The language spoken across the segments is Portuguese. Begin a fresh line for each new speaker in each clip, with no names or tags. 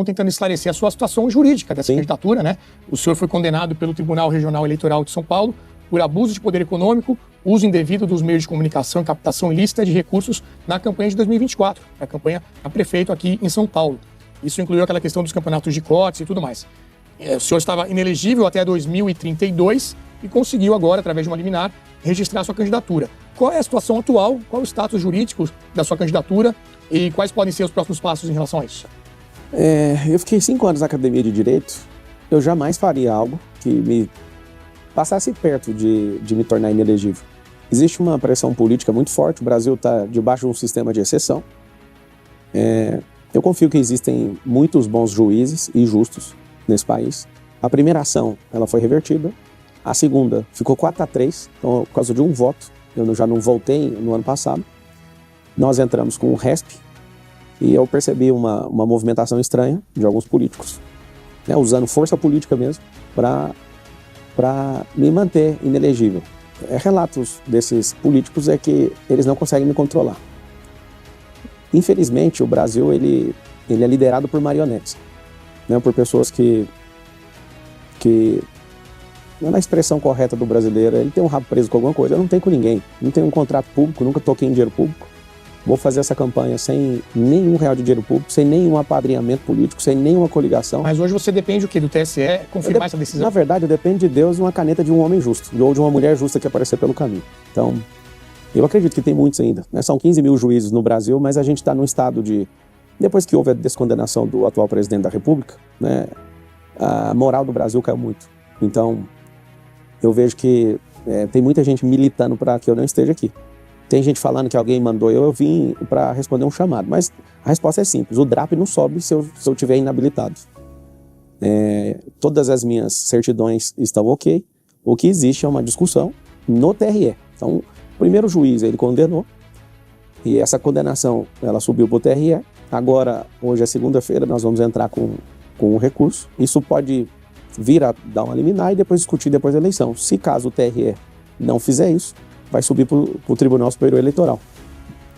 tentando esclarecer a sua situação jurídica dessa candidatura, né? O senhor foi condenado pelo Tribunal Regional Eleitoral de São Paulo por abuso de poder econômico, uso indevido dos meios de comunicação e captação ilícita de recursos na campanha de 2024, a campanha a prefeito aqui em São Paulo. Isso incluiu aquela questão dos campeonatos de cotes e tudo mais. O senhor estava inelegível até 2032 e conseguiu agora, através de uma liminar, registrar sua candidatura. Qual é a situação atual? Qual é o status jurídico da sua candidatura e quais podem ser os próximos passos em relação a isso?
Eu fiquei 5 anos na Academia de Direito. Eu jamais faria algo que me passasse perto de me tornar inelegível. Existe uma pressão política muito forte, o Brasil está debaixo de um sistema de exceção. Eu confio que existem muitos bons juízes e justos nesse país. A primeira ação ela foi revertida, a segunda ficou 4-3, então por causa de um voto, eu já não voltei no ano passado. Nós entramos com o RESP e eu percebi uma movimentação estranha de alguns políticos, né, usando força política mesmo para me manter inelegível. Relatos desses políticos é que eles não conseguem me controlar. Infelizmente, o Brasil ele é liderado por marionetes, né, por pessoas que na expressão correta do brasileiro, ele tem um rabo preso com alguma coisa. Eu não tenho com ninguém, não tenho um contrato público, nunca toquei em dinheiro público. Vou fazer essa campanha sem nenhum real de dinheiro público, sem nenhum apadrinhamento político, sem nenhuma coligação.
Mas hoje você depende o quê? Do TSE confirmar essa decisão?
Na verdade, eu dependo de Deus e uma caneta de um homem justo, ou de uma mulher justa que aparecer pelo caminho. Então, eu acredito que tem muitos ainda, né? São 15 mil juízes no Brasil, mas a gente está num estado de... Depois que houve a descondenação do atual presidente da República, né, a moral do Brasil caiu muito. Então, eu vejo que tem muita gente militando para que eu não esteja aqui. Tem gente falando que alguém mandou eu vim para responder um chamado. Mas a resposta é simples, o DRAP não sobe se eu estiver inabilitado. Todas as minhas certidões estão ok. O que existe é uma discussão no TRE. Então, o primeiro juiz, ele condenou, e essa condenação, ela subiu para o TRE. Agora, hoje é segunda-feira, nós vamos entrar com um recurso. Isso pode vir a dar uma liminar e depois discutir depois da eleição. Se caso o TRE não fizer isso, vai subir para o Tribunal Superior Eleitoral.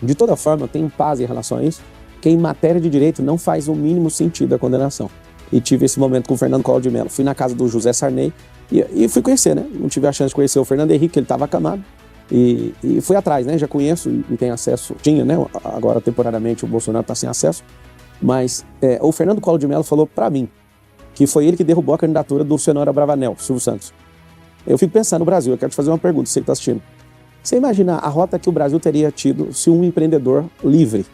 De toda forma, eu tenho paz em relação a isso, que em matéria de direito não faz o mínimo sentido a condenação. E tive esse momento com o Fernando Collor de Mello. Fui na casa do José Sarney e fui conhecer, né? Não tive a chance de conhecer o Fernando Henrique, ele estava acamado. E fui atrás, né? Já conheço e tenho acesso. Tinha, né? Agora, temporariamente, o Bolsonaro está sem acesso. Mas o Fernando Collor de Mello falou para mim que foi ele que derrubou a candidatura do senador Abravanel, Silvio Santos. Eu fico pensando no Brasil, eu quero te fazer uma pergunta, você que está assistindo. Você imagina a rota que o Brasil teria tido se um empreendedor livre,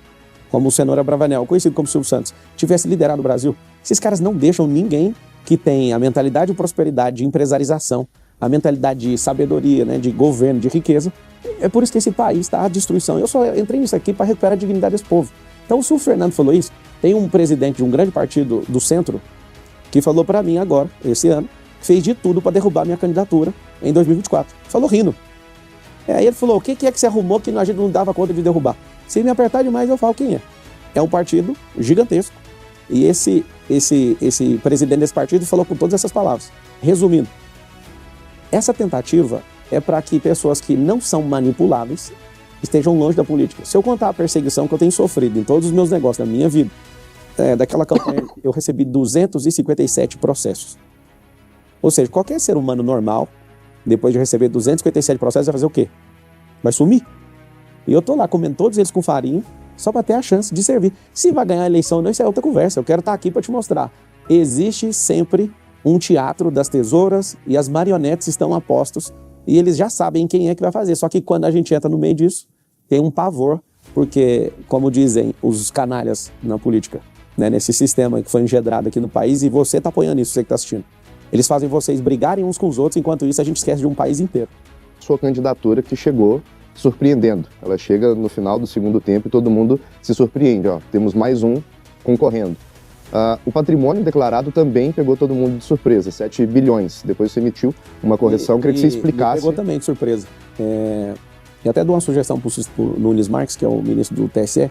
como o senador Abravanel, conhecido como Silvio Santos, tivesse liderado o Brasil? Esses caras não deixam ninguém que tem a mentalidade de prosperidade, de empresarização, a mentalidade de sabedoria, né, de governo, de riqueza. É por isso que esse país está à destruição. Eu só entrei nisso aqui para recuperar a dignidade desse povo. Então, se o Fernando falou isso, tem um presidente de um grande partido do centro que falou para mim agora, esse ano, que fez de tudo para derrubar minha candidatura em 2024. Falou rindo. Aí ele falou, o que é que você arrumou que a gente não dava conta de derrubar? Se me apertar demais, eu falo quem é. É um partido gigantesco. E esse presidente desse partido falou com todas essas palavras. Resumindo, essa tentativa é para que pessoas que não são manipuláveis estejam longe da política. Se eu contar a perseguição que eu tenho sofrido em todos os meus negócios, na minha vida, daquela campanha eu recebi 257 processos. Ou seja, qualquer ser humano normal, depois de receber 257 processos, vai fazer o quê? Vai sumir. E eu tô lá comendo todos eles com farinha, só para ter a chance de servir. Se vai ganhar a eleição ou não, isso é outra conversa. Eu quero estar aqui para te mostrar. Existe sempre um teatro das tesouras e as marionetes estão a postos e eles já sabem quem é que vai fazer. Só que quando a gente entra no meio disso, tem um pavor, porque, como dizem os canalhas na política, né, nesse sistema que foi engendrado aqui no país, e você está apoiando isso, você que está assistindo. Eles fazem vocês brigarem uns com os outros, enquanto isso a gente esquece de um país inteiro.
Sua candidatura que chegou surpreendendo. Ela chega no final do segundo tempo e todo mundo se surpreende. Temos mais um concorrendo. O patrimônio declarado também pegou todo mundo de surpresa, 7 bilhões. Depois você emitiu uma correção, queria que você explicasse.
Pegou também de surpresa. E até dou uma sugestão para o Nunes Marques, que é o ministro do TSE.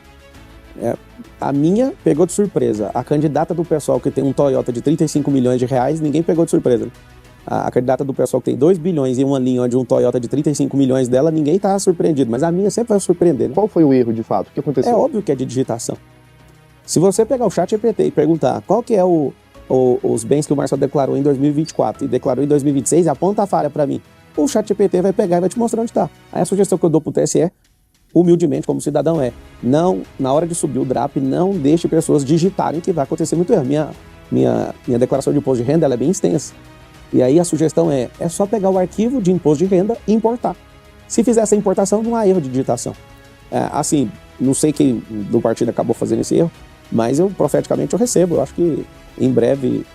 A minha pegou de surpresa. A candidata do pessoal que tem um Toyota de 35 milhões de reais, ninguém pegou de surpresa. A candidata do pessoal que tem 2 bilhões e uma linha de um Toyota de 35 milhões dela, ninguém está surpreendido. Mas a minha sempre vai surpreender. Né?
Qual foi o erro, de fato? O que aconteceu?
É óbvio que é de digitação. Se você pegar o ChatGPT e perguntar qual que é os bens que o Marcelo declarou em 2024 e declarou em 2026, aponta a falha para mim, o ChatGPT vai pegar e vai te mostrar onde está. Aí a sugestão que eu dou para o TSE, humildemente, como cidadão, não, na hora de subir o DRAP, não deixe pessoas digitarem, que vai acontecer muito erro. Minha declaração de imposto de renda ela é bem extensa. E aí a sugestão é só pegar o arquivo de imposto de renda e importar. Se fizer essa importação, não há erro de digitação. Assim, não sei quem do partido acabou fazendo esse erro, mas profeticamente eu recebo. Eu acho que em breve,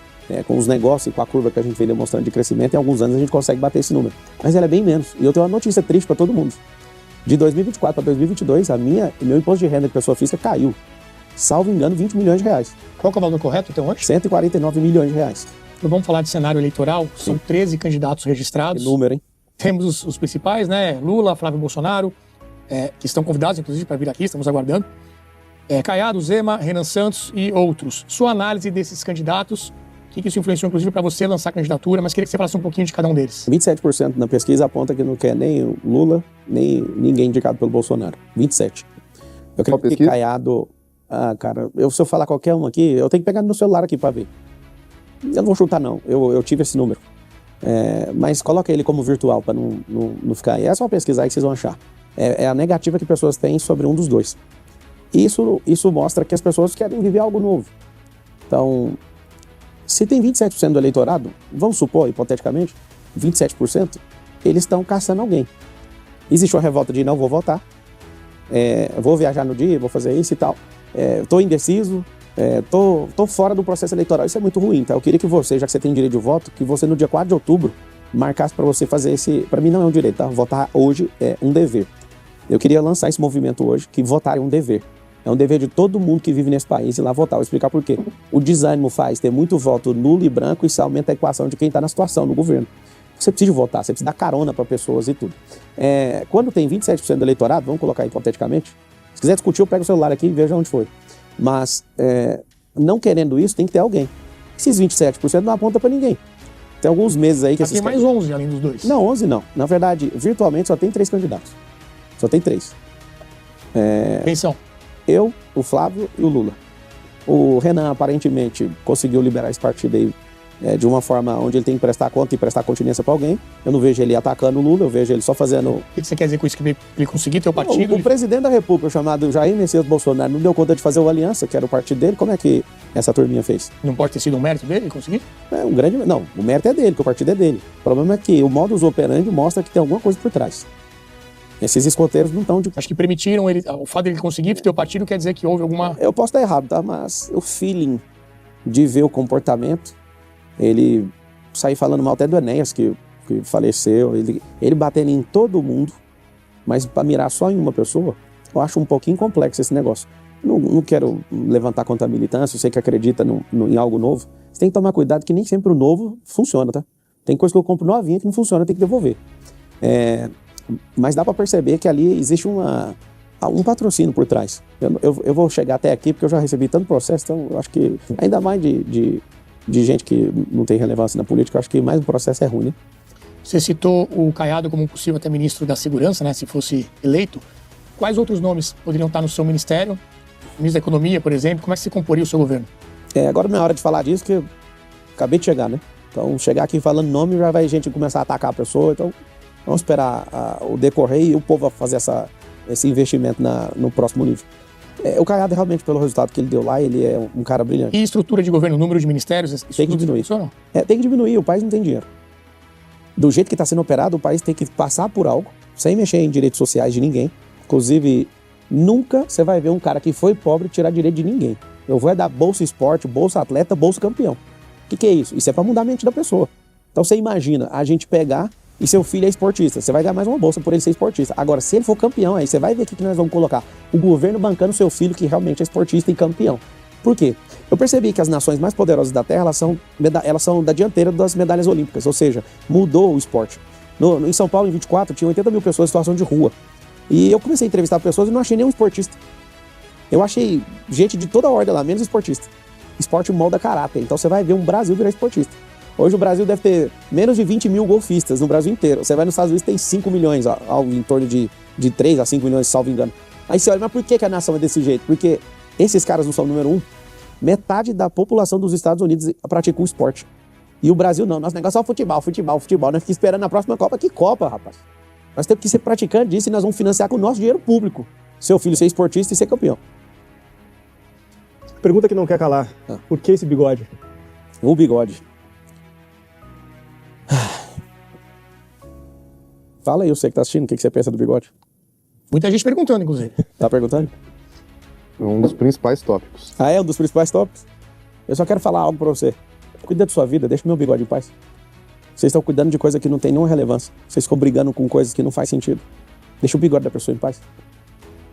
com os negócios e com a curva que a gente vem demonstrando de crescimento, em alguns anos a gente consegue bater esse número. Mas ela é bem menos. E eu tenho uma notícia triste para todo mundo. De 2024 para 2022, o meu imposto de renda de pessoa física caiu. Salvo engano, 20 milhões de reais.
Qual que é o valor correto até hoje?
149 milhões de reais.
Então vamos falar de cenário eleitoral. São 13 candidatos registrados.
Que número, hein?
Temos os principais, né? Lula, Flávio Bolsonaro, que estão convidados, inclusive, para vir aqui, estamos aguardando. Caiado, Zema, Renan Santos e outros. Sua análise desses candidatos, o que isso influenciou, inclusive, para você lançar a candidatura, mas queria que você falasse um pouquinho de cada um deles. 27%
na pesquisa aponta que não quer nem o Lula, nem ninguém indicado pelo Bolsonaro. 27%. Eu creio que Caiado... cara, se eu falar qualquer um aqui, eu tenho que pegar no meu celular aqui para ver. Eu não vou chutar, não. Eu tive esse número. Mas coloca ele como virtual para não ficar... É só pesquisar aí que vocês vão achar. É a negativa que pessoas têm sobre um dos dois. Isso mostra que as pessoas querem viver algo novo. Então, se tem 27% do eleitorado, vamos supor, hipoteticamente, 27%, eles estão caçando alguém. Existe uma revolta de não vou votar, vou viajar no dia, vou fazer isso e tal, estou indeciso, estou fora do processo eleitoral. Isso é muito ruim, tá? Eu queria que você, já que você tem direito de voto, que você no dia 4 de outubro marcasse para você fazer esse... Para mim não é um direito, tá? Votar hoje é um dever. Eu queria lançar esse movimento hoje, que votar é um dever. É um dever de todo mundo que vive nesse país ir lá votar. Vou explicar por quê. O desânimo faz ter muito voto nulo e branco e isso aumenta a equação de quem está na situação, no governo. Você precisa votar, você precisa dar carona para pessoas e tudo. Quando tem 27% do eleitorado, vamos colocar hipoteticamente, se quiser discutir, eu pego o celular aqui e veja onde foi. Mas, não querendo isso, tem que ter alguém. Esses 27% não aponta para ninguém. Tem alguns meses aí que...
Mas tem mais 11 além dos dois.
Não, 11 não. Na verdade, virtualmente só tem 3 candidatos. Só tem 3.
Quem são?
Eu, o Flávio e o Lula. O Renan, aparentemente, conseguiu liberar esse partido aí de uma forma onde ele tem que prestar conta e prestar continência para alguém. Eu não vejo ele atacando o Lula, eu vejo ele só fazendo... O
que você quer dizer com isso? Que ele conseguiu ter o partido?
O presidente da República, chamado Jair Messias Bolsonaro, não deu conta de fazer o Aliança, que era o partido dele. Como é que essa turminha fez?
Não pode ter sido um mérito dele conseguir?
Não, o mérito é dele, que o partido é dele. O problema é que o modus operandi mostra que tem alguma coisa por trás. Esses escoteiros não estão de...
Acho que permitiram ele... O fato dele conseguir ter o partido quer dizer que houve alguma...
Eu posso estar errado, tá? Mas o feeling de ver o comportamento, ele sair falando mal até do Enéas, que faleceu, ele batendo em todo mundo, mas para mirar só em uma pessoa, eu acho um pouquinho complexo esse negócio. Não quero levantar contra a militância, você que acredita em algo novo, você tem que tomar cuidado que nem sempre o novo funciona, tá? Tem coisa que eu compro novinha que não funciona, tem que devolver. Mas dá para perceber que ali existe um patrocínio por trás. Eu vou chegar até aqui porque eu já recebi tanto processo, então eu acho que ainda mais de gente que não tem relevância na política, eu acho que mais um processo é ruim, né?
Você citou o Caiado como possível até ministro da Segurança, né, se fosse eleito. Quais outros nomes poderiam estar no seu ministério? Ministro da Economia, por exemplo, como é que você comporia o seu governo?
Agora não é hora de falar disso, porque eu acabei de chegar, né? Então, chegar aqui falando nome, já vai gente começar a atacar a pessoa, então vamos esperar o decorrer e o povo vai fazer esse investimento no próximo nível. O Caiado, realmente, pelo resultado que ele deu lá, ele é um cara brilhante.
E estrutura de governo, número de ministérios? Isso
tem que diminuir. Tem que diminuir, o país não tem dinheiro. Do jeito que está sendo operado, o país tem que passar por algo, sem mexer em direitos sociais de ninguém. Inclusive, nunca você vai ver um cara que foi pobre tirar direito de ninguém. Eu vou dar bolsa esporte, bolsa atleta, bolsa campeão. O que é isso? Isso é para mudar a mente da pessoa. Então você imagina a gente pegar e seu filho é esportista, você vai ganhar mais uma bolsa por ele ser esportista. Agora, se ele for campeão, aí você vai ver o que nós vamos colocar. O governo bancando seu filho que realmente é esportista e campeão. Por quê? Eu percebi que as nações mais poderosas da Terra, elas são da dianteira das medalhas olímpicas, ou seja, mudou o esporte. Em São Paulo, em 24, tinha 80 mil pessoas em situação de rua. E eu comecei a entrevistar pessoas e não achei nenhum esportista. Eu achei gente de toda a ordem lá, menos esportista. Esporte molda caráter, então você vai ver um Brasil virar esportista. Hoje o Brasil deve ter menos de 20 mil golfistas no Brasil inteiro. Você vai nos Estados Unidos, tem 5 milhões, em torno de 3 a 5 milhões, salvo engano. Aí você olha, mas por que a nação é desse jeito? Porque Esses caras não são número 1. Metade da população dos Estados Unidos pratica o esporte. E o Brasil não. Nosso negócio é futebol. Nós ficamos esperando a próxima Copa. Que Copa, rapaz? Nós temos que ser praticante disso e nós vamos financiar com o nosso dinheiro público. Seu filho ser esportista e ser campeão.
Pergunta que não quer calar. Por que esse bigode?
O bigode. Fala aí, eu sei que tá assistindo, o que você pensa do bigode?
Muita gente perguntando, inclusive.
Tá perguntando?
É um dos principais tópicos.
Ah, é um dos principais tópicos? Eu só quero falar algo pra você. Cuida da sua vida, deixa o meu bigode em paz. Vocês estão cuidando de coisa que não tem nenhuma relevância. Vocês ficam brigando com coisas que não faz sentido. Deixa o bigode da pessoa em paz.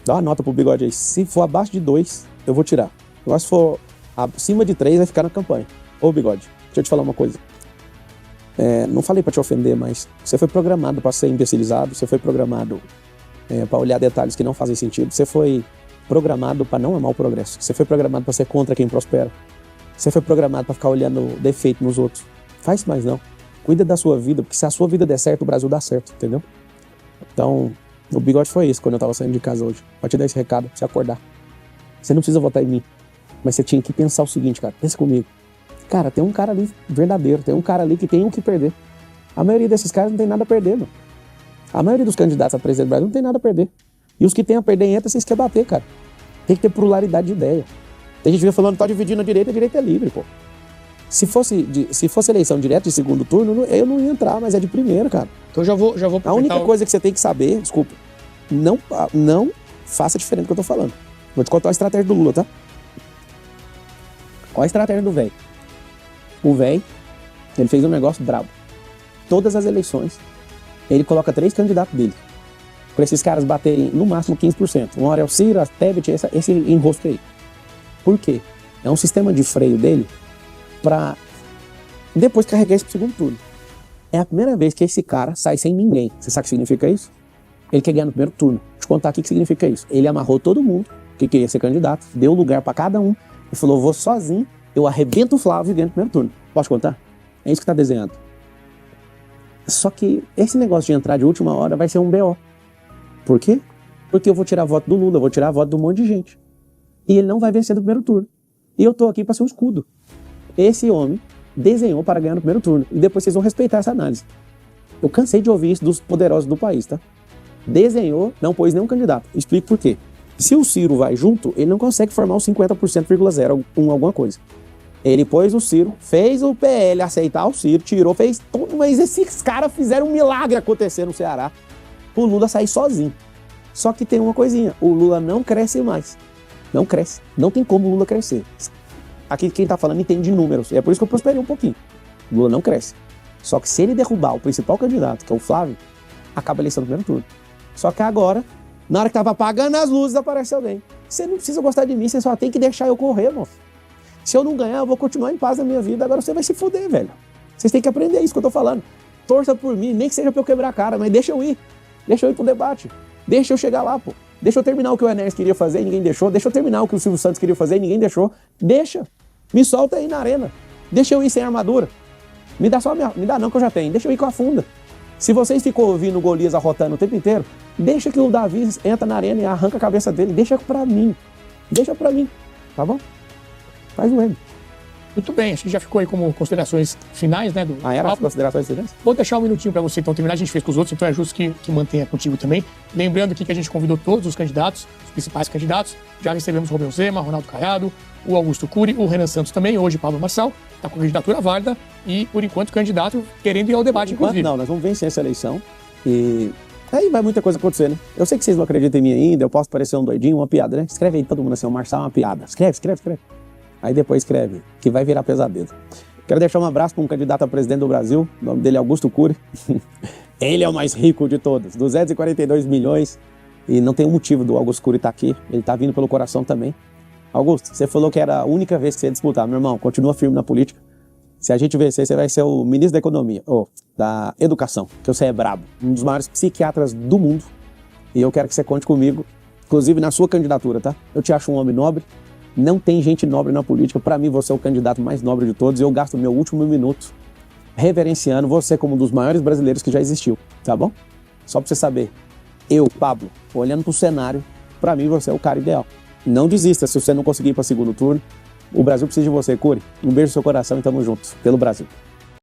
Dá uma nota pro bigode aí. Se for abaixo de 2, eu vou tirar. Agora se for acima de 3, vai ficar na campanha. Ô bigode, deixa eu te falar uma coisa. Não falei pra te ofender, mas você foi programado pra ser imbecilizado, você foi programado pra olhar detalhes que não fazem sentido, você foi programado pra não amar o progresso, você foi programado pra ser contra quem prospera, você foi programado pra ficar olhando defeito nos outros. Faz mais não. Cuida da sua vida, porque se a sua vida der certo, o Brasil dá certo, entendeu? Então, o bigode foi isso quando eu tava saindo de casa hoje. Pra te dar esse recado, pra você acordar. Você não precisa votar em mim, mas você tinha que pensar o seguinte, cara, pensa comigo. Cara, tem um cara ali verdadeiro, tem um cara ali que tem o que perder. A maioria desses caras não tem nada a perder, mano. A maioria dos candidatos a presidente do Brasil não tem nada a perder. E os que tem a perder entra, vocês querem bater, cara. Tem que ter pluralidade de ideia. Tem gente que fica falando, tá dividindo a direita é livre, pô. Se fosse eleição direta de segundo turno, eu não ia entrar, mas é de primeiro, cara.
Então já vou
A única coisa que você tem que saber, desculpa, não faça diferente do que eu tô falando. Vou te contar a estratégia do Lula, tá? Qual a estratégia do velho? O velho, ele fez um negócio brabo. Todas as eleições, ele coloca 3 candidatos dele. Para esses caras baterem no máximo 15%. Uma hora é o Ciro, a Tebet, esse enrosco aí. Por quê? É um sistema de freio dele para depois carregar isso pro segundo turno. É a primeira vez que esse cara sai sem ninguém. Você sabe o que significa isso? Ele quer ganhar no primeiro turno. Deixa eu contar aqui o que significa isso. Ele amarrou todo mundo que queria ser candidato, deu lugar para cada um e falou, vou sozinho, eu arrebento o Flávio e ganho no primeiro turno. Posso contar? É isso que tá desenhado. Só que esse negócio de entrar de última hora vai ser um BO. Por quê? Porque eu vou tirar voto do Lula, eu vou tirar voto de um monte de gente. E ele não vai vencer no primeiro turno. E eu tô aqui para ser um escudo. Esse homem desenhou para ganhar no primeiro turno. E depois vocês vão respeitar essa análise. Eu cansei de ouvir isso dos poderosos do país, tá? Desenhou, não pôs nenhum candidato. Explico por quê. Se o Ciro vai junto, ele não consegue formar os 50,01 alguma coisa. Ele pôs o Ciro, fez o PL aceitar o Ciro, tirou, fez tudo, mas esses caras fizeram um milagre acontecer no Ceará. O Lula sair sozinho. Só que tem uma coisinha, o Lula não cresce mais. Não cresce. Não tem como o Lula crescer. Aqui quem tá falando entende de números. É por isso que eu prosperei um pouquinho. O Lula não cresce. Só que se ele derrubar o principal candidato, que é o Flávio, acaba a eleição no primeiro turno. Só que agora, na hora que tava apagando as luzes, aparece alguém. Você não precisa gostar de mim, você só tem que deixar eu correr, moço. Se eu não ganhar, eu vou continuar em paz na minha vida. Agora você vai se fuder, velho. Vocês têm que aprender isso que eu tô falando. Torça por mim, nem que seja pra eu quebrar a cara, mas deixa eu ir. Deixa eu ir pro debate. Deixa eu chegar lá, pô. Deixa eu terminar o que o Enéas queria fazer e ninguém deixou. Deixa eu terminar o que o Silvio Santos queria fazer e ninguém deixou. Deixa. Me solta aí na arena. Deixa eu ir sem armadura. Me dá não que eu já tenho. Deixa eu ir com a funda. Se vocês ficam ouvindo o Golias arrotando o tempo inteiro, deixa que o Davi entra na arena e arranca a cabeça dele. Deixa pra mim. Deixa pra mim. Tá bom? Faz o M.
Muito bem, acho que já ficou aí como considerações finais, né?
Era as considerações finais?
Vou deixar um minutinho para você então terminar, a gente fez com os outros, então é justo que mantenha contigo também. Lembrando aqui que a gente convidou todos os candidatos, os principais candidatos, já recebemos o Romeu Zema, Ronaldo Caiado, o Augusto Cury, o Renan Santos também, hoje Pablo Marçal, está com a candidatura válida e, por enquanto, candidato querendo ir ao debate, inclusive.
Não, nós vamos vencer essa eleição e aí vai muita coisa acontecer, né? Eu sei que vocês não acreditam em mim ainda, eu posso parecer um doidinho, uma piada, né? Escreve aí todo mundo assim, o Marçal é uma piada. Escreve. Aí depois escreve, que vai virar pesadelo. Quero deixar um abraço para um candidato a presidente do Brasil, o nome dele é Augusto Cury. Ele é o mais rico de todos, 242 milhões. E não tem um motivo do Augusto Cury estar aqui, ele está vindo pelo coração também. Augusto, você falou que era a única vez que você ia disputar. Meu irmão, continua firme na política. Se a gente vencer, você vai ser o ministro da Economia, ou da Educação, que você é brabo, um dos maiores psiquiatras do mundo. E eu quero que você conte comigo, inclusive na sua candidatura, tá? Eu te acho um homem nobre. Não tem gente nobre na política. Para mim, você é o candidato mais nobre de todos. E eu gasto meu último minuto reverenciando você como um dos maiores brasileiros que já existiu. Tá bom? Só para você saber. Eu, Pablo, olhando pro cenário, para mim você é o cara ideal. Não desista se você não conseguir ir para o segundo turno. O Brasil precisa de você, Cury. Um beijo no seu coração e tamo junto. Pelo Brasil.